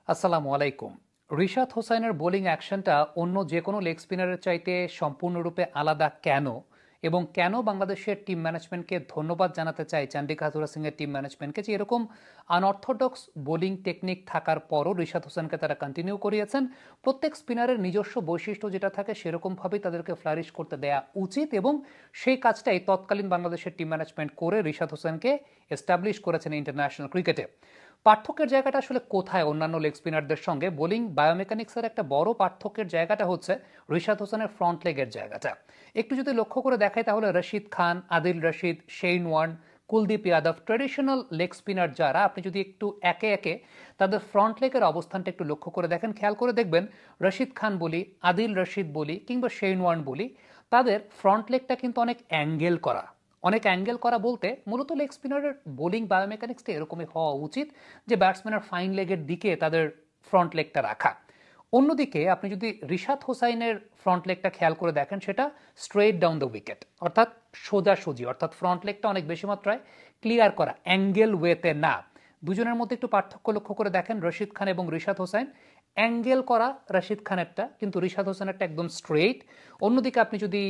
আসসালামু আলাইকুম। রিশাদ হোসাইনের বোলিং অ্যাকশনটা অন্য যে কোনো লেগ স্পিনারের চাইতে সম্পূর্ণরূপে আলাদা কেন, এবং কেন বাংলাদেশের টিম ম্যানেজমেন্টকে ধন্যবাদ জানাতে চাই চন্ডিকা হাথুরুসিংহের সিংয়ের টিম ম্যানেজমেন্টকে, যে এরকম আনঅর্থোডক্স বোলিং টেকনিক থাকার পরও রিশাদ হোসেনকে তারা কন্টিনিউ করিয়েছেন। প্রত্যেক স্পিনারের নিজস্ব বৈশিষ্ট্য যেটা থাকে সেরকমভাবেই তাদেরকে ফ্লারিশ করতে দেয়া উচিত, এবং সেই কাজটাই তৎকালীন বাংলাদেশের টিম ম্যানেজমেন্ট করে রিশাদ হোসেনকে এস্টাবলিশ করেছেন ইন্টারন্যাশনাল ক্রিকেটে। পার্থক্যের জায়গাটা আসলে কোথায় অন্যান্য লেগ স্পিনারদের সঙ্গে? বোলিং বায়োমেকানিক্সের একটা বড় পার্থক্যের জায়গাটা হচ্ছে রিশাদ হোসেনের ফ্রন্ট লেগের জায়গাটা। একটু যদি লক্ষ্য করে দেখাই তাহলে Rashid Khan, Adil Rashid, Shane Warne, Kuldeep Yadav, traditional leg spinner যারা, আপনি যদি একটু একে একে তাদের ফ্রন্ট লেগের অবস্থানটা একটু লক্ষ্য করে দেখেন, খেয়াল করে দেখবেন রশিদ খান বলি, আদিল রশিদ বলি কিংবা শেইন ওয়ার্ন বলি, তাদের ফ্রন্ট লেগটা কিন্তু অনেক অ্যাঙ্গেল করা। অনেক অ্যাঙ্গেল করা বলতে মূলত লেগ স্পিনারের বোলিং বায়োমেকানিক্সটা এরকমই হওয়া উচিত যে ব্যাটসম্যানের ফাইন লেগের দিকে তাদের ফ্রন্ট লেগটা রাখা। অন্যদিকে আপনি যদি রিশাদ হোসাইনের ফ্রন্ট লেগটা খেয়াল করে দেখেন, সেটা স্ট্রেট ডাউন দ্য উইকেট, অর্থাৎ সোজাসুজি, অর্থাৎ ফ্রন্ট লেগটা অনেক বেশি মাত্রায় ক্লিয়ার করা, অ্যাঙ্গেল ওয়েতে না। দুজনের মধ্যে একটু পার্থক্য লক্ষ্য করে দেখেন, রশিদ খান এবং রিশাদ হোসাইন অ্যাঙ্গেল করা রশিদ খানেরটা, কিন্তু রিশাদ হোসেনেরটা একদম স্ট্রেইট। অন্যদিকে আপনি যদি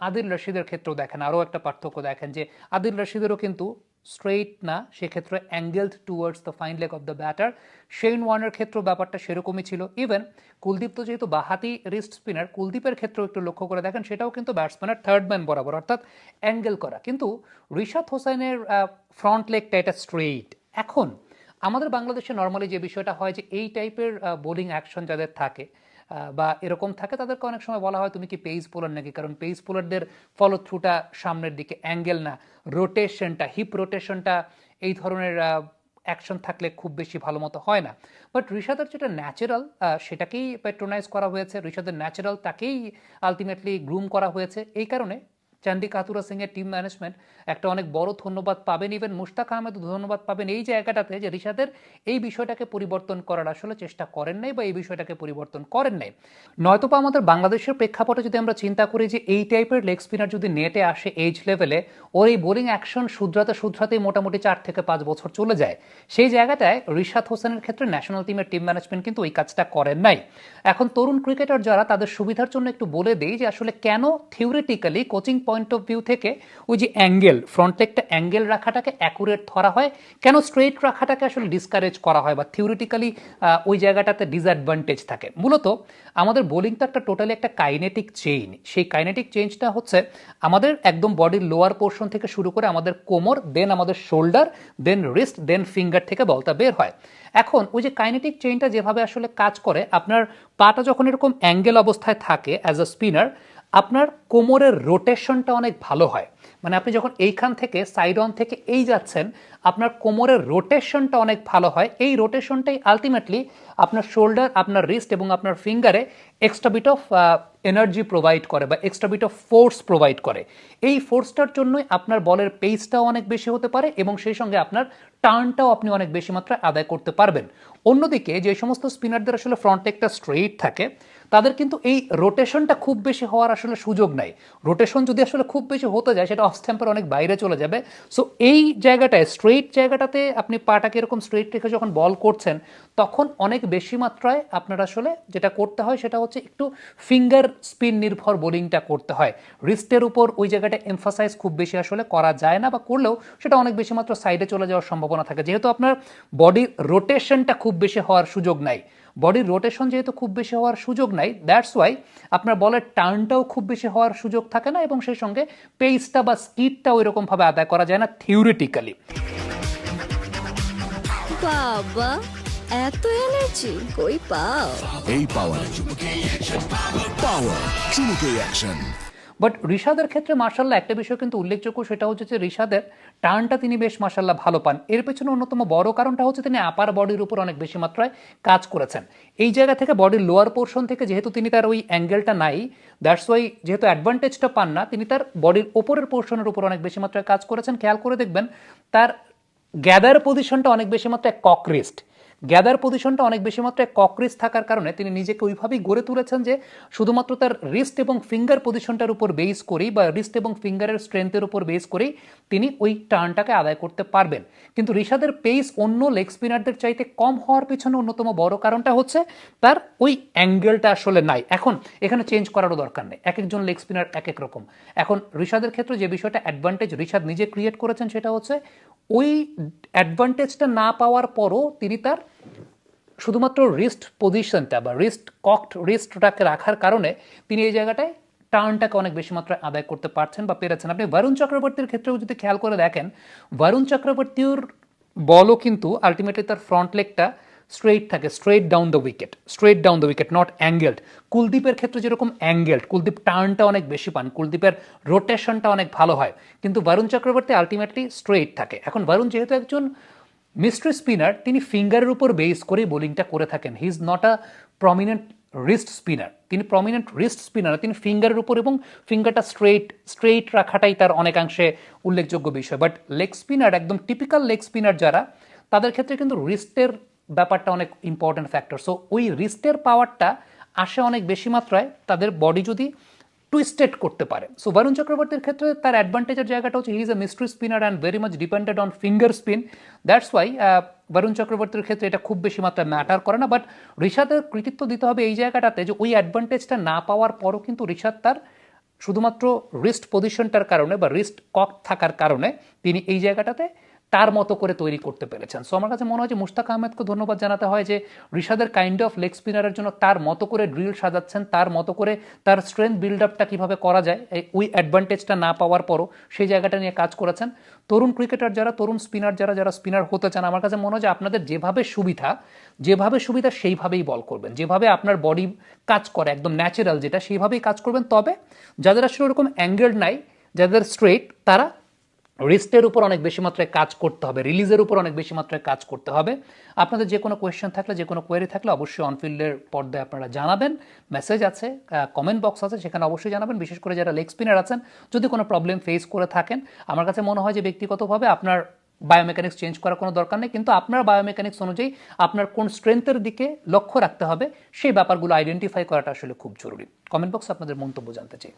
আদিল রশিদের ক্ষেত্রেও দেখেন, আরও একটা পার্থক্য দেখেন যে আদিল রশিদেরও কিন্তু স্ট্রেইট না, সেক্ষেত্রে angled towards the fine leg of the batter. Shane ওয়ার্নের ক্ষেত্রেও ব্যাপারটা সেরকমই ছিল। ইভেন কুলদীপ তো যেহেতু বাহাতি রিস্ট স্পিনার, কুলদীপের ক্ষেত্রেও একটু লক্ষ্য করে দেখেন, সেটাও কিন্তু ব্যাটসম্যানের থার্ড ম্যান বরাবর, অর্থাৎ অ্যাঙ্গেল করা। কিন্তু রিশাদ হোসেনের ফ্রন্ট লেগটা এটা স্ট্রেইট। এখন আমাদের বাংলাদেশে নর্মালি যে বিষয়টা হয় যে এই টাইপের বোলিং অ্যাকশন যাদের থাকে বা এরকম থাকে, তাদেরকে অনেক সময় বলা হয় তুমি কি পেস বোলার নাকি, কারণ পেস বোলারদের ফলো থ্রুটা সামনের দিকে, অ্যাঙ্গেল না, রোটেশনটা, হিপ রোটেশনটা এই ধরনের অ্যাকশন থাকলে খুব বেশি ভালো মতো হয় না। বাট রিশাদের যেটা ন্যাচারাল, সেটাকেই প্যাট্রোনাইজ করা হয়েছে, রিশাদের ন্যাচারাল তাকেই আলটিমেটলি গ্রুম করা হয়েছে। এই কারণে চন্ডিকা হাথুরুসিংহের টিম ম্যানেজমেন্ট একটা অনেক বড় ধন্যবাদ পাবেন, ইভেন মুশতাক আহমেদও ধন্যবাদ পাবেন এই জায়গাটাতে যে রিশাদের এই বিষয়টাকে পরিবর্তন করার আসলে চেষ্টা করেন নাই, বা এই বিষয়টাকে পরিবর্তন করেন নাই। নয়তোবা আমাদের বাংলাদেশের প্রেক্ষাপটে যদি আমরা চিন্তা করি যে এই টাইপের লেগ স্পিনার যদি নেটে আসে এইজ লেভেলে, ওর এই বোলিং অ্যাকশন শুধরাতেই মোটামুটি 4 থেকে 5 বছর চলে যায়। সেই জায়গাটায় রিশাদ হোসেনের ক্ষেত্রে ন্যাশনাল টিমের টিম ম্যানেজমেন্ট কিন্তু ওই কাজটা করেন নাই। এখন তরুণ ক্রিকেটার যারা, তাদের সুবিধার জন্য একটু বলে দেই যে আসলে কেন theoretically coaching point of view থেকে ওই যে অ্যাঙ্গেল, ফ্রন্ট লেগটা অ্যাঙ্গেল রাখাটাকে অ্যাকুরেট ধরা হয়, কেন স্ট্রেইট রাখাটাকে আসলে ডিসকারেজ করা হয় বা থিওরিটিক্যালি ওই জায়গাটাতে ডিসঅ্যাডভান্টেজ থাকে। মূলত আমাদের বোলিং তো একটা টোটালি একটা কাইনেটিক চেইন। সেই কাইনেটিক চেঞ্জটা হচ্ছে আমাদের একদম বডির লোয়ার পোর্শন থেকে শুরু করে আমাদের কোমর, দেন আমাদের শোল্ডার, দেন রিস্ট, দেন ফিঙ্গার থেকে বলটা বের হয়। এখন ওই যে কাইনেটিক চেইনটা যেভাবে আসলে কাজ করে, আপনার পাটা যখন এরকম অ্যাঙ্গেল অবস্থায় থাকে অ্যাজ আ স্পিনার, আপনার কোমরের রোটেশনটা অনেক ভালো হয়। মানে আপনি যখন এইখান থেকে সাইড অন থেকে এই যাচ্ছেন, আপনার কোমরের রোটেশনটা অনেক ভালো হয়। এই রোটেশনটাই আলটিমেটলি আপনার শোল্ডার, আপনার রিস্ট এবং আপনার ফিঙ্গারে extra bit of energy provide করে বা extra bit of force provide করে। এই ফোর্সটার জন্যই আপনার বলের পেসটাও অনেক বেশি হতে পারে এবং সেই সঙ্গে আপনার টার্নটাও আপনি অনেক বেশি মাত্রায় আদায় করতে পারবেন। অন্যদিকে যে সমস্ত স্পিনারদের আসলে ফ্রন্ট লেগটা স্ট্রেইট থাকে, তাদের কিন্তু এই রোটেশনটা খুব বেশি হওয়ার আসলে সুযোগ নাই। রোটেশন যদি আসলে খুব বেশি হতে যায়, সেটা অফ স্ট্যাম্পের অনেক বাইরে চলে যাবে। সো এই জায়গাটায়, স্ট্রেইট জায়গাটাতে আপনি পাটাকে এরকম স্ট্রেইট রেখে যখন বল করছেন, তখন অনেক বেশি মাত্রায় আপনার আসলে যেটা করতে হয় সেটা হচ্ছে একটু ফিঙ্গার স্পিন নির্ভর বোলিংটা করতে হয়। রিস্টের উপর ওই জায়গাটা এমফাসাইজ খুব বেশি আসলে করা যায় না, বা করলেও সেটা অনেক বেশি মাত্র সাইডে চলে যাওয়ার সম্ভাবনা থাকে, যেহেতু আপনার বডির রোটেশনটা খুব বেশি হওয়ার সুযোগ নাই। বডির রোটেশন যেহেতু খুব বেশি হওয়ার সুযোগ নাই, দ্যাটস ওয়াই আপনার বলের টার্নটাও খুব বেশি হওয়ার সুযোগ থাকে না, এবং সেই সঙ্গে পেসটা বা স্পিডটাও এরকমভাবে আদায় করা যায় না থিওরিটিক্যালি। বাবা, এত এনার্জি কই পাও? এই পাওয়ার, চুমুকে অ্যাকশন। বাট রিশাদের ক্ষেত্রে মার্শাল্লাহ একটা বিষয় কিন্তু উল্লেখযোগ্য, সেটা হচ্ছে যে রিশাদের টার্নটা তিনি বেশ মার্শাল্লাহ ভালো পান। এর পেছনে অন্যতম বড় কারণটা হচ্ছে তিনি আপার বডির উপর অনেক বেশি মাত্রায় কাজ করেছেন। এই জায়গা থেকে বডির লোয়ার পোর্শন থেকে যেহেতু তিনি তার ওই অ্যাঙ্গেলটা নাই, দ্যাটস ওয়াই যেহেতু অ্যাডভান্টেজটা পান না, তিনি তার বডির ওপরের পোর্শনের উপর অনেক বেশি মাত্রায় কাজ করেছেন। খেয়াল করে দেখবেন তার গ্যাদার পজিশনটা অনেক বেশি মাত্রায় কক রেস্ট, গ্যাদার পজিশনটা অনেক বেশি মাত্রায় ককরিস থাকার কারণে তিনি নিজেকে ওইভাবেই গড়ে তুলেছেন যে শুধুমাত্র তার রিস্ট এবং ফিঙ্গার পজিশনটার উপর বেস করেই বা রিস্ট এবং ফিঙ্গারের স্ট্রেংথের উপর বেস করেই তিনি ওই টার্নটাকে আদায় করতে পারবেন। কিন্তু রিশাদের পেস অন্য লেগ স্পিনারদের চাইতে কম হওয়ার পিছনে অন্যতম বড় কারণটা হচ্ছে তার ওই অ্যাঙ্গেলটা আসলে নাই। এখন এখানে চেঞ্জ করারও দরকার নেই, এক একজন লেগ স্পিনার এক এক রকম। এখন রিশাদের ক্ষেত্রে যে বিষয়টা অ্যাডভান্টেজ রিশাদ নিজে ক্রিয়েট করেছেন সেটা হচ্ছে ওই অ্যাডভান্টেজটা না পাওয়ার পরও তিনি তার শুধুমাত্র রিস্ট পজিশনটা বা রিস্টটাকে রাখার কারণে তিনি এই জায়গাটায় টার্নটাকে অনেক বেশি মাত্রায় আদায় করতে পারছেন বা পেরেছেন। আপনি বরুণ চক্রবর্তীর ক্ষেত্রেও যদি খেয়াল করে দেখেন, বরুণ চক্রবর্তীর বলও কিন্তু আলটিমেটলি তার ফ্রন্ট লেগটা স্ট্রেইট থাকে, straight down the wicket, not angled. কুলদীপের ক্ষেত্রে যেরকম অ্যাঙ্গেলড, কুলদীপ টার্নটা অনেক বেশি পান, কুলদীপের রোটেশনটা অনেক ভালো হয়, কিন্তু বরুণ চক্রবর্তী আলটিমেটলি স্ট্রেইট থাকে। এখন বরুণ যেহেতু একজন মিস্ট্রি স্পিনার, তিনি ফিঙ্গারের উপর বেস করে বোলিংটা করে থাকেন। He is not a prominent wrist spinner, তিনি প্রমিনেন্ট রিস্ট স্পিনার, তিনি ফিঙ্গারের উপর এবং ফিঙ্গারটা স্ট্রেইট রাখাটাই তার অনেকাংশে উল্লেখযোগ্য বিষয়। বাট লেগ স্পিনার, একদম টিপিক্যাল লেগ স্পিনার যারা, তাদের ক্ষেত্রে কিন্তু রিস্টের ব্যাপারটা অনেক ইম্পর্টেন্ট ফ্যাক্টর। সো ওই রিস্টের পাওয়ারটা আসে অনেক বেশি মাত্রায় তাদের বডি যদি টুইস্টেড করতে পারে। সো বরুণ চক্রবর্তীর ক্ষেত্রে তার অ্যাডভান্টেজের জায়গাটা হচ্ছে he is a mystery spinner and very much depended on finger spin. That's why Varun চক্রবর্তীর ক্ষেত্রে এটা খুব বেশি মাত্রায় ম্যাটার করে না। বাট রিশাদের কৃতিত্ব দিতে হবে এই জায়গাটাতে যে ওই অ্যাডভান্টেজটা না পাওয়ার পরও কিন্তু রিশাদ তার শুধুমাত্র রিস্ট পজিশনটার কারণে বা রিস্ট কক থাকার কারণে তিনি এই জায়গাটাতে তার মতো করে তৈরি করতে পেরেছেন। সো আমার কাছে মনে হয় যে মুশতাক আহমেদকে ধন্যবাদ জানাতে হয় যে রিশাদের কাইন্ড অফ লেগ স্পিনারের জন্য তার মতো করে ড্রিল সাজাচ্ছেন, তার মতো করে তার স্ট্রেংথ বিল্ড আপটা কীভাবে করা যায় ওই অ্যাডভান্টেজটা না পাওয়ার পরও সেই জায়গাটা নিয়ে কাজ করেছেন। তরুণ ক্রিকেটার যারা, তরুণ স্পিনার যারা স্পিনার হতে চান, আমার কাছে মনে হয় যে আপনাদের যেভাবে সুবিধা সেইভাবেই বল করবেন, যেভাবে আপনার বডি কাজ করে একদম ন্যাচারাল যেটা, সেইভাবেই কাজ করবেন। তবে যাদের আসলে ওরকম অ্যাঙ্গেল নাই, যাদের স্ট্রেট, তারা রিস্টের উপর অনেক বেশি মাত্রায় কাজ করতে হবে, রিলিজের উপর অনেক বেশি মাত্রায় কাজ করতে হবে। আপনাদের যে কোনো কোয়েশ্চেন থাকলে, যে কোনো কোয়েরি থাকলে অবশ্যই অনফিল্ডের পর্দায় আপনারা জানাবেন। মেসেজ আছে, কমেন্ট বক্স আছে, সেখানে অবশ্যই জানাবেন। বিশেষ করে যারা লেগ স্পিনার আছেন, যদি কোনো প্রবলেম ফেস করে থাকেন, আমার কাছে মনে হয় যে ব্যক্তিগতভাবে আপনার বায়োমেকানিক্স চেঞ্জ করার কোনো দরকার নেই, কিন্তু আপনার বায়োমেকানিক্স অনুযায়ী আপনার কোন স্ট্রেংথের দিকে লক্ষ্য রাখতে হবে সেই ব্যাপারগুলো আইডেন্টিফাই করাটা আসলে খুব জরুরি। কমেন্ট বক্সে আপনাদের মন্তব্য জানতে চাই।